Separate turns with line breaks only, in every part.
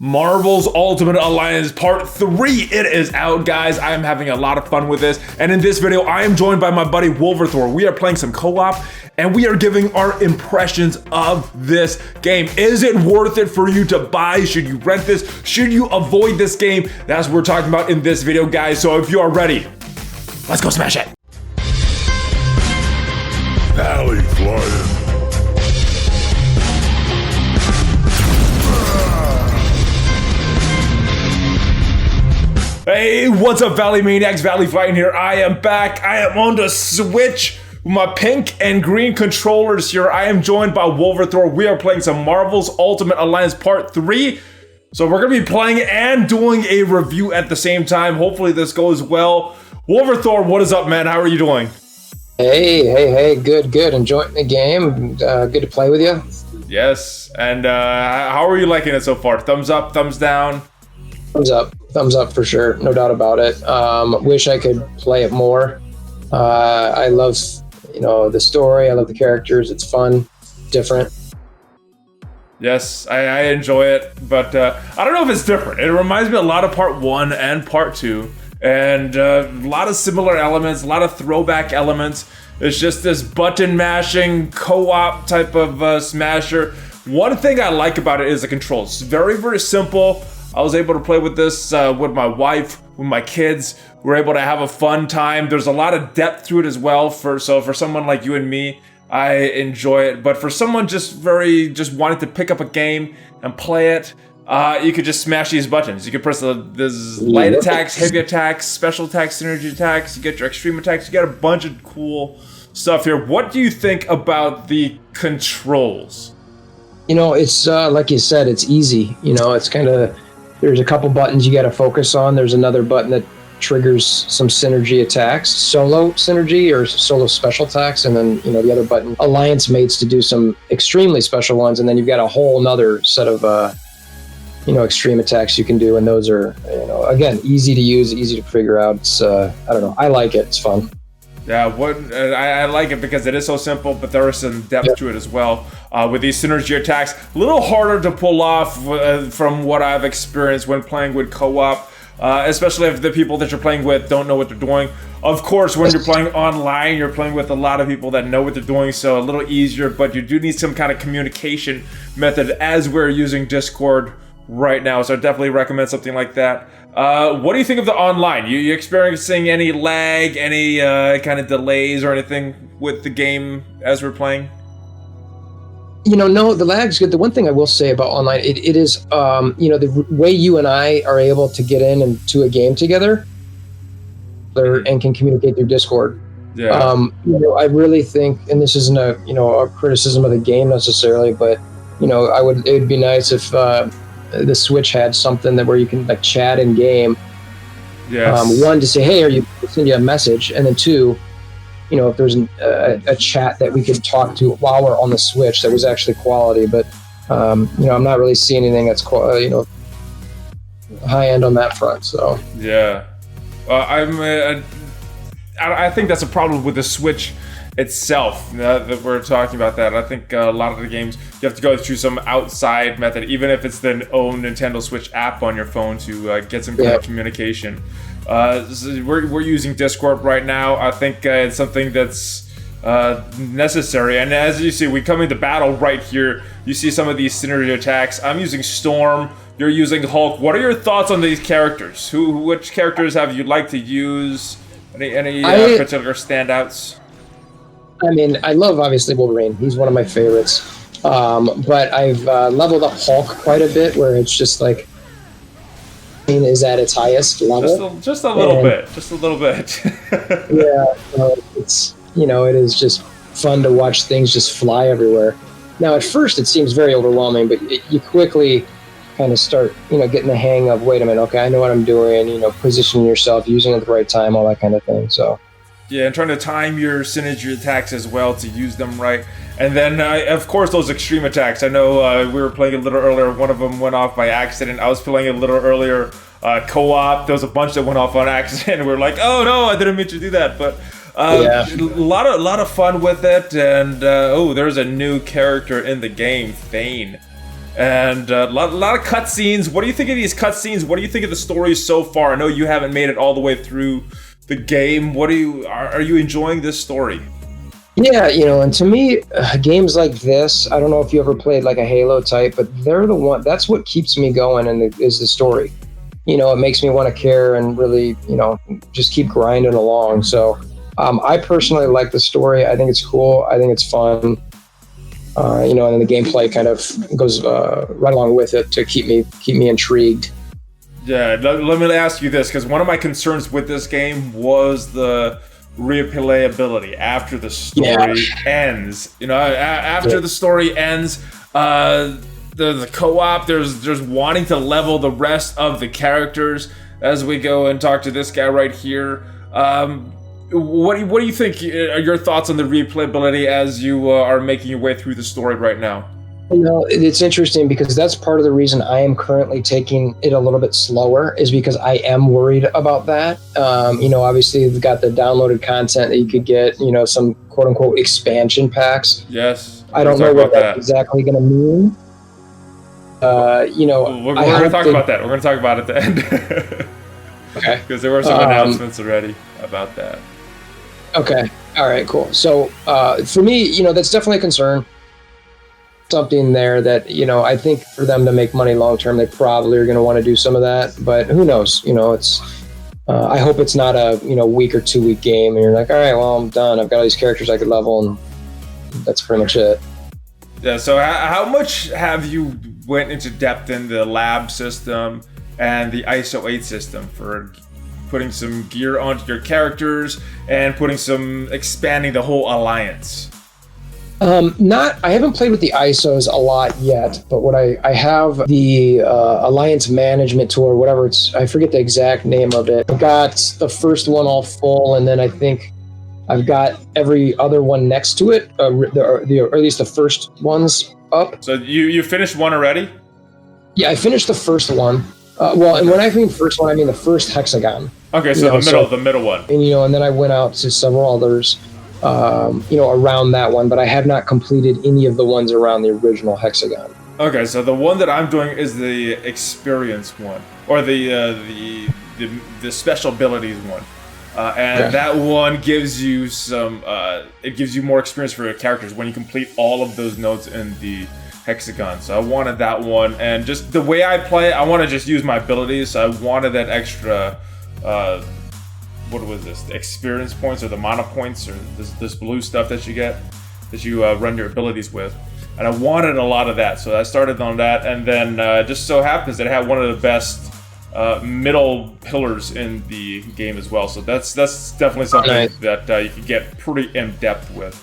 Marvel's Ultimate Alliance Part 3. It is out, guys. I am having a lot of fun with this. And in this video, I am joined by my buddy WolverThor. We are playing some co-op and we are giving our impressions of this game. Is it worth it for you to buy? Should you rent this? Should you avoid this game? That's what we're talking about in this video, guys. So if you are ready, let's go smash it.
ValleyFlyin.
Hey, what's up, Valley Maniacs? ValleyFlyin here. I am back. I am on the Switch with my pink and green controllers here. I am joined by WolverThor. We are playing some Marvel's Ultimate Alliance Part 3. So we're going to be playing and doing a review at the same time. Hopefully this goes well. WolverThor, what is up, man? How are you doing?
Hey, good. Enjoying the game. Good to play with you.
Yes. And how are you liking it so far? Thumbs up, thumbs down?
Thumbs up for sure, no doubt about it. Wish I could play it more. I love, the story. I love the characters. It's fun, different.
Yes, I enjoy it, but I don't know if it's different. It reminds me a lot of Part 1 and Part 2, and a lot of similar elements, a lot of throwback elements. It's just this button mashing co-op type of smasher. One thing I like about it is the controls. It's very, very simple. I was able to play with this with my wife, with my kids. We're able to have a fun time. There's a lot of depth to it as well. For someone like you and me, I enjoy it. But for someone just wanting to pick up a game and play it, you could just smash these buttons. You could press there's light attacks, heavy attacks, special attacks, synergy attacks. You get your extreme attacks. You get a bunch of cool stuff here. What do you think about the controls?
It's like you said, it's easy. It's kind of... There's a couple buttons you got to focus on. There's another button that triggers some synergy attacks, solo synergy or solo special attacks, and then the other button, alliance mates, to do some extremely special ones, and then you've got a whole nother set of extreme attacks you can do, and those are again easy to use, easy to figure out. It's I don't know, I like it. It's fun.
Yeah, I like it because it is so simple, but there is some depth to it as well. With these synergy attacks, a little harder to pull off from what I've experienced when playing with co-op, especially if the people that you're playing with don't know what they're doing. Of course, when you're playing online, you're playing with a lot of people that know what they're doing, so a little easier, but you do need some kind of communication method as we're using Discord right now, so I definitely recommend something like that. What do you think of the online? You experiencing any lag, any kind of delays or anything with the game as we're playing?
No, the lag's good. The one thing I will say about online, it is, the way you and I are able to get into a game together and can communicate through Discord.
Yeah.
I really think, and this isn't a criticism of the game necessarily, but it would be nice if the Switch had something where you can chat in game.
Yes.
One, to say, hey, send you a message, and then two, if there's a chat that we could talk to while we're on the Switch that was actually quality. But I'm not really seeing anything that's high end on that front. So
yeah, I think that's a problem with the Switch itself, that we're talking about that. I think a lot of the games you have to go through some outside method, even if it's the own Nintendo Switch app on your phone, to get some kind of communication. So we're using Discord right now. I think it's something that's necessary, and as you see, we come into battle right here. You see some of these synergy attacks. I'm using Storm, you're using Hulk. What are your thoughts on these characters? Which characters have you liked to use? Any particular standouts?
I mean, I love, obviously, Wolverine. He's one of my favorites. But I've leveled up Hulk quite a bit, where it's just is at its highest level.
Just a little bit.
Yeah, it's it is just fun to watch things just fly everywhere. Now, at first, it seems very overwhelming, but you quickly kind of start getting the hang of, wait a minute, okay, I know what I'm doing. Positioning yourself, using it at the right time, all that kind of thing. So.
Yeah, and trying to time your synergy attacks as well to use them right. And then, of course, those extreme attacks. I know we were playing a little earlier. One of them went off by accident. I was playing a little earlier co-op. There was a bunch that went off on accident. And we were like, oh, no, I didn't mean to do that. But a lot of fun with it. And, there's a new character in the game, Thane. and a lot of cutscenes. What do you think of these cutscenes? What do you think of the story so far? I know you haven't made it all the way through the game. Are you enjoying this story?
Yeah, and to me, games like this, I don't know if you ever played like a Halo type, but they're the one, that's what keeps me going, and is the story. It makes me want to care and really, just keep grinding along. So I personally like the story. I think it's cool. I think it's fun. And then the gameplay kind of goes right along with it to keep me intrigued.
Yeah, let me ask you this, because one of my concerns with this game was the replayability after the story ends. After the story ends, the co-op, there's wanting to level the rest of the characters as we go and talk to this guy right here. What do you think are your thoughts on the replayability as you are making your way through the story right now?
It's interesting because that's part of the reason I am currently taking it a little bit slower, is because I am worried about that. Obviously you've got the downloaded content that you could get, some quote unquote expansion packs.
Yes.
I don't know what that's exactly going to mean.
We're going to talk about that. We're going to talk about it at the end.
Okay.
Because there were some announcements already about that.
Okay. All right, cool. So for me, that's definitely a concern. Something there that, I think for them to make money long term, they probably are going to want to do some of that. But who knows? It's I hope it's not a week or 2 week game and you're like, all right, well, I'm done. I've got all these characters I could level, and that's pretty much it.
Yeah. So how much have you went into depth in the lab system and the ISO 8 system for putting some gear onto your characters and expanding the whole alliance?
I haven't played with the ISOs a lot yet, but what I have the Alliance Management Tool, or whatever I forget the exact name of it. I got the first one all full, and then I think I've got every other one next to it, or at least the first ones up.
So you finished one already?
Yeah, I finished the first one. And when I mean first one, I mean the first hexagon.
Okay, so the middle one.
And and then I went out to several others. Around that one, but I have not completed any of the ones around the original hexagon.
Okay, so the one that I'm doing is the experience one, or the special abilities one, and that one gives you it gives you more experience for your characters when you complete all of those nodes in the hexagon. So I wanted that one, and just the way I play, I want to just use my abilities. So I wanted that extra. What was this? The experience points, or the mana points, or this blue stuff that you get, that you run your abilities with. And I wanted a lot of that, so I started on that, and then just so happens that I had one of the best middle pillars in the game as well. So that's definitely something that you can get pretty in depth with.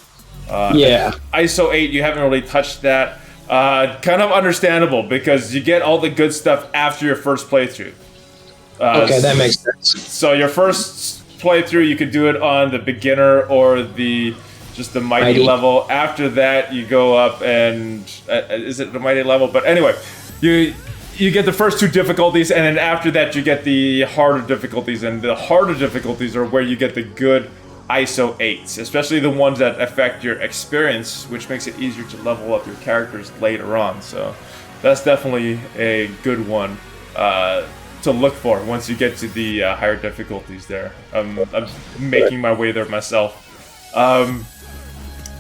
ISO 8, you haven't really touched that. Kind of understandable, because you get all the good stuff after your first playthrough.
Okay, that makes sense.
So your first playthrough, you could do it on the beginner or the mighty level. After that, you go up and is it the mighty level? But anyway, you get the first two difficulties, and then after that, you get the harder difficulties. And the harder difficulties are where you get the good ISO 8s, especially the ones that affect your experience, which makes it easier to level up your characters later on. So that's definitely a good one to look for once you get to the higher difficulties there. I'm making my way there myself.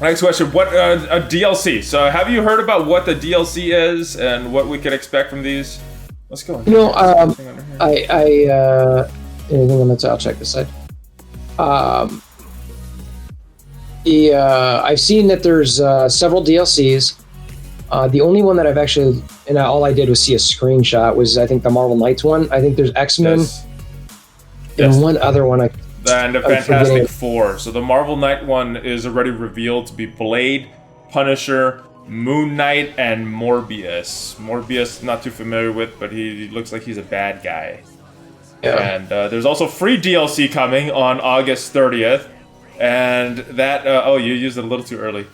Next question, what a DLC. So have you heard about what the DLC is and what we could expect from these? Let's go.
Anything on the top, I'll check this side. I've seen that there's several DLCs. The only one that I've actually, and all I did was see a screenshot, was I think the Marvel Knights one. I think there's X-Men, and one other one.
And the Fantastic Four. So the Marvel Knight one is already revealed to be Blade, Punisher, Moon Knight, and Morbius. Morbius, not too familiar with, but he looks like he's a bad guy. Yeah. And there's also free DLC coming on August 30th, and that you used it a little too early.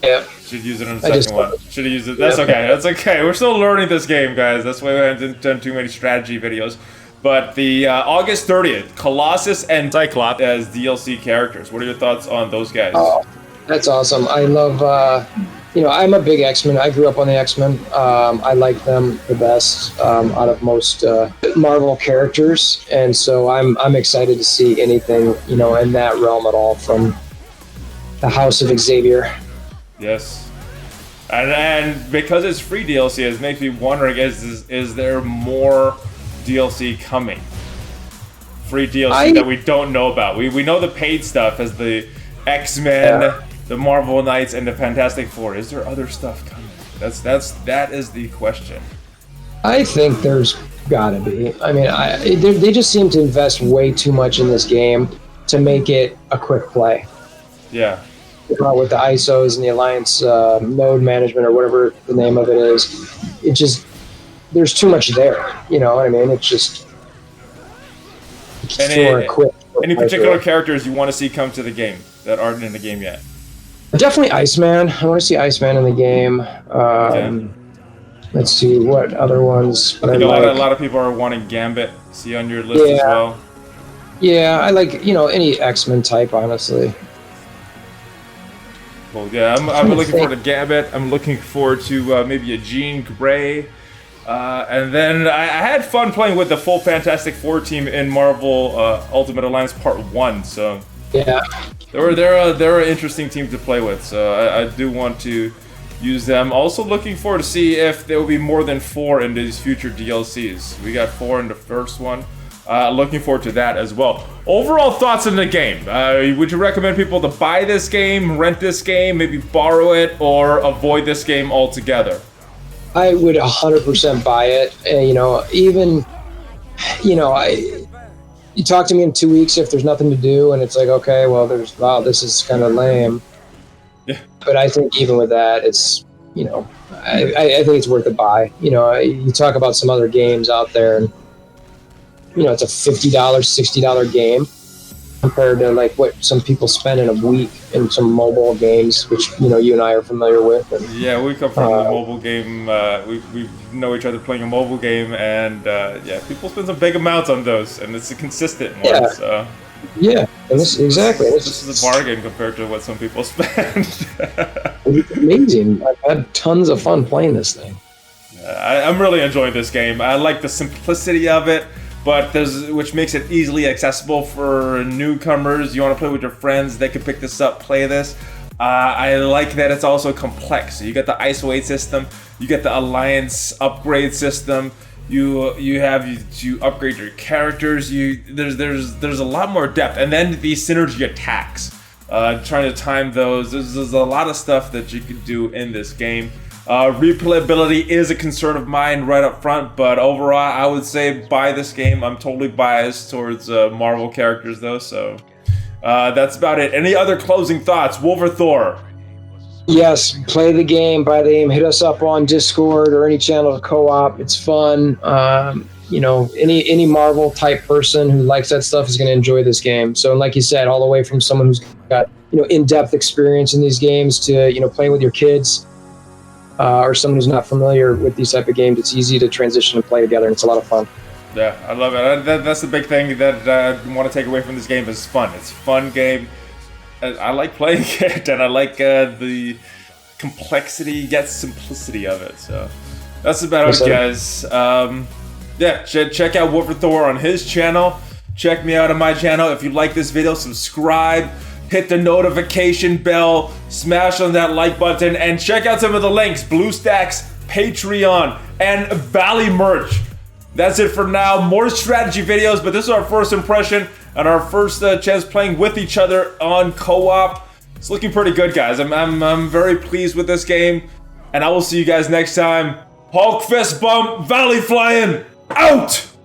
Yeah.
Should use it on the second one. Should have used it. That's okay. That's okay. We're still learning this game, guys. That's why we haven't done too many strategy videos. But the August 30th, Colossus and Cyclops as DLC characters. What are your thoughts on those guys?
Oh, that's awesome. I love you know, I'm a big X-Men. I grew up on the X-Men. I like them the best out of most Marvel characters, and so I'm excited to see anything, you know, in that realm at all from the House of Xavier.
Yes. And because it's free DLC, it makes me wondering, is there more DLC coming? Free DLC that we don't know about. We know the paid stuff as the X-Men, the Marvel Knights, and the Fantastic Four. Is there other stuff coming? That is the question. I
think there's gotta be. I mean, they just seem to invest way too much in this game to make it a quick play.
Yeah.
With the ISOs and the Alliance mode management or whatever the name of it is, it just, there's too much there. You know what I mean? It's just
any particular characters you want to see come to the game that aren't in the game yet?
Definitely Iceman. I want to see Iceman in the game. Let's see what other ones.
I think a lot of people are wanting Gambit. See on your list as well.
Yeah, I like, you know, any X-Men type, honestly.
Well, yeah, I'm looking forward to Gambit. I'm looking forward to maybe a Jean Grey. And then I had fun playing with the full Fantastic Four team in Marvel Ultimate Alliance Part 1. So
yeah,
they're an interesting team to play with. So I do want to use them. Also looking forward to see if there will be more than 4 in these future DLCs. We got 4 in the first one. Looking forward to that as well. Overall thoughts on the game. Would you recommend people to buy this game, rent this game, maybe borrow it, or avoid this game altogether?
I would 100% buy it. You know, even, you know, you talk to me in 2 weeks if there's nothing to do, and it's like, okay, well, wow, this is kind of lame.
Yeah.
But I think even with that, it's, you know, I think it's worth a buy. You know, you talk about some other games out there, and you know, it's a $50, $60 game compared to like what some people spend in a week in some mobile games, which, you know, you and I are familiar with. And,
yeah, we come from the mobile game. We know each other playing a mobile game, and yeah, people spend some big amounts on those, and it's a consistent one.
Yeah,
so.
Yeah, and exactly.
This is a bargain compared to what some people spend.
It's amazing. I've had tons of fun playing this thing.
I'm really enjoying this game. I like the simplicity of it, but which makes it easily accessible for newcomers. You want to play with your friends, they can pick this up, play this. I like that it's also complex. So you got the ISO 8 system, you get the Alliance upgrade system, you upgrade your characters. There's a lot more depth, and then these synergy attacks. Trying to time those. There's a lot of stuff that you can do in this game. Replayability is a concern of mine right up front, but overall, I would say buy this game. I'm totally biased towards Marvel characters, though, so that's about it. Any other closing thoughts? WolverThor.
Yes, play the game, buy the game. Hit us up on Discord or any channel to co-op. It's fun. You know, any Marvel type person who likes that stuff is going to enjoy this game. So, like you said, all the way from someone who's got, you know, in-depth experience in these games to, you know, playing with your kids. Or someone who's not familiar with these type of games, it's easy to transition and play together, and it's a lot of fun.
Yeah, I love it. That's the big thing that I want to take away from this game is fun. It's a fun game. I like playing it, and I like the complexity yet simplicity of it. So that's about it, guys. Yeah, check out WolverThor on his channel. Check me out on my channel. If you like this video, subscribe. Hit the notification bell, smash on that like button, and check out some of the links: BlueStacks, Patreon, and Valley merch. That's it for now. More strategy videos, but this is our first impression and our first chance playing with each other on co-op. It's looking pretty good, guys. I'm very pleased with this game, and I will see you guys next time. Hulk fist bump, ValleyFlyin, out!